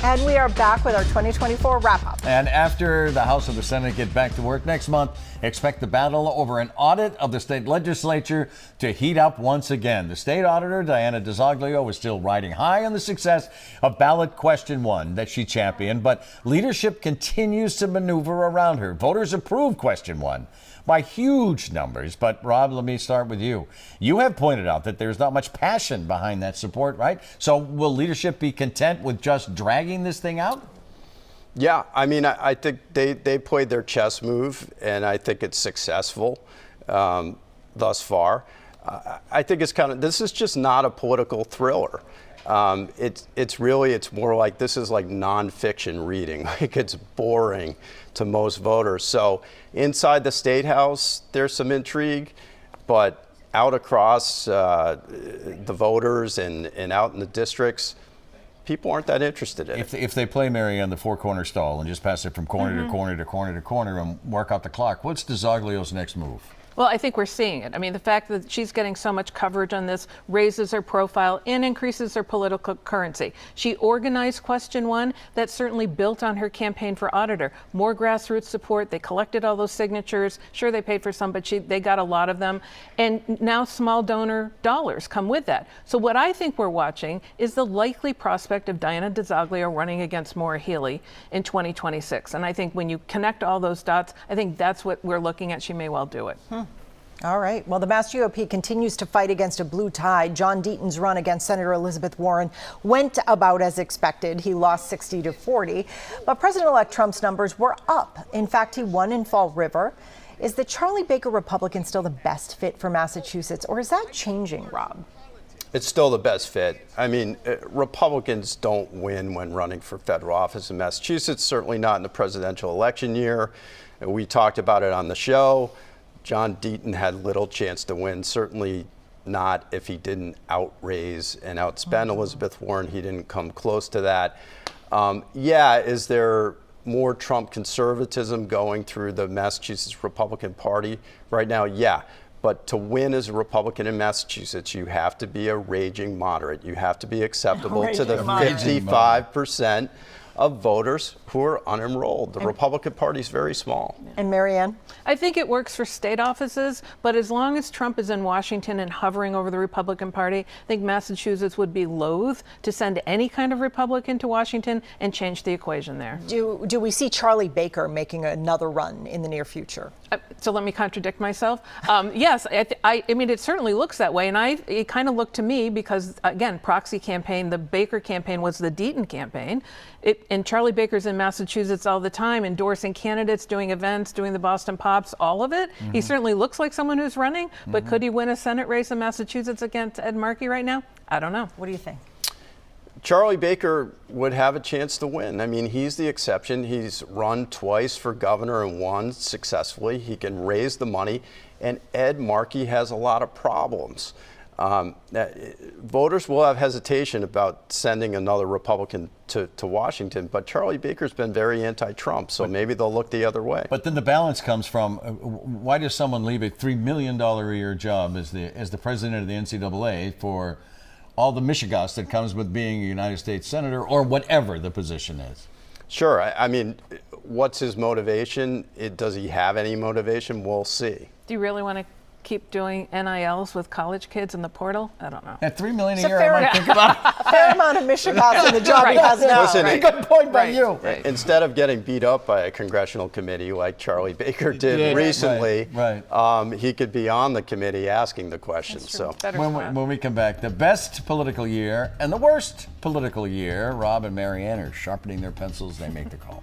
And we are back with our 2024 wrap-up. And after the House and the Senate get back to work next month, expect the battle over an audit of the state legislature to heat up once again. The state auditor, Diana DiZoglio, is still riding high on the success of ballot question 1 that she championed, but leadership continues to maneuver around her. Voters approve question 1 by huge numbers. But Rob, let me start with you. You have pointed out that there's not much passion behind that support, right? So will leadership be content with just dragging this thing out? Yeah, I mean, I think they played their chess move, and I think it's successful thus far. I think this is just not a political thriller. It's more like, this is like nonfiction reading. Like, it's boring to most voters. So inside the State House, there's some intrigue, but out across the voters and out in the districts, people aren't that interested in it. If they play Marianne the four-corner stall and just pass it from corner to corner to corner to corner and work out the clock, what's DiZoglio's next move? Well, I think we're seeing it. I mean, the fact that she's getting so much coverage on this raises her profile and increases her political currency. She organized question 1. That certainly built on her campaign for auditor. More grassroots support. They collected all those signatures. Sure, they paid for some, but they got a lot of them. And now small donor dollars come with that. So what I think we're watching is the likely prospect of Diana DiZoglio running against Maura Healey in 2026. And I think when you connect all those dots, I think that's what we're looking at. She may well do it. All right. Well, the Mass GOP continues to fight against a blue tide. John Deaton's run against Senator Elizabeth Warren went about as expected. He lost 60 to 40. But President-elect Trump's numbers were up. In fact, he won in Fall River. Is the Charlie Baker Republican still the best fit for Massachusetts, or is that changing, Rob? It's still the best fit. I mean, Republicans don't win when running for federal office in Massachusetts, certainly not in the presidential election year. We talked about it on the show. John Deaton had little chance to win, certainly not if he didn't outraise and outspend Elizabeth Warren. He didn't come close to that. Is there more Trump conservatism going through the Massachusetts Republican Party right now? Yeah. But to win as a Republican in Massachusetts, you have to be a raging moderate. You have to be acceptable to the 55% of voters who are unenrolled. The Republican Party is very small. And Marianne? I think it works for state offices, but as long as Trump is in Washington and hovering over the Republican Party, I think Massachusetts would be loath to send any kind of Republican to Washington and change the equation there. Do we see Charlie Baker making another run in the near future? So let me contradict myself. Yes, I mean, it certainly looks that way. And it kind of looked to me because, again, proxy campaign, the Baker campaign was the Deaton campaign. And Charlie Baker's in Massachusetts all the time, endorsing candidates, doing events, doing the Boston Pops, all of it. He certainly looks like someone who's running, but could he win a Senate race in Massachusetts against Ed Markey right now? I don't know. What do you think? Charlie Baker would have a chance to win. I mean, he's the exception. He's run twice for governor and won successfully. He can raise the money, and Ed Markey has a lot of problems. Voters will have hesitation about sending another Republican to Washington, but Charlie Baker's been very anti-Trump, so maybe they'll look the other way. But then the balance comes from, why does someone leave a $3 million a year job as the president of the NCAA for all the mishigas that comes with being a United States Senator or whatever the position is? Sure. I mean, what's his motivation? Does he have any motivation? We'll see. Do you really want to keep doing NILs with college kids in the portal? I don't know. At $3 million a year, I might think about it. A fair amount of Michigas in the job he has now. Listen, Good point by you. Instead of getting beat up by a congressional committee like Charlie Baker did recently, he could be on the committee asking the questions. So when we come back, the best political year and the worst political year, Rob and Marianne are sharpening their pencils. They make the call.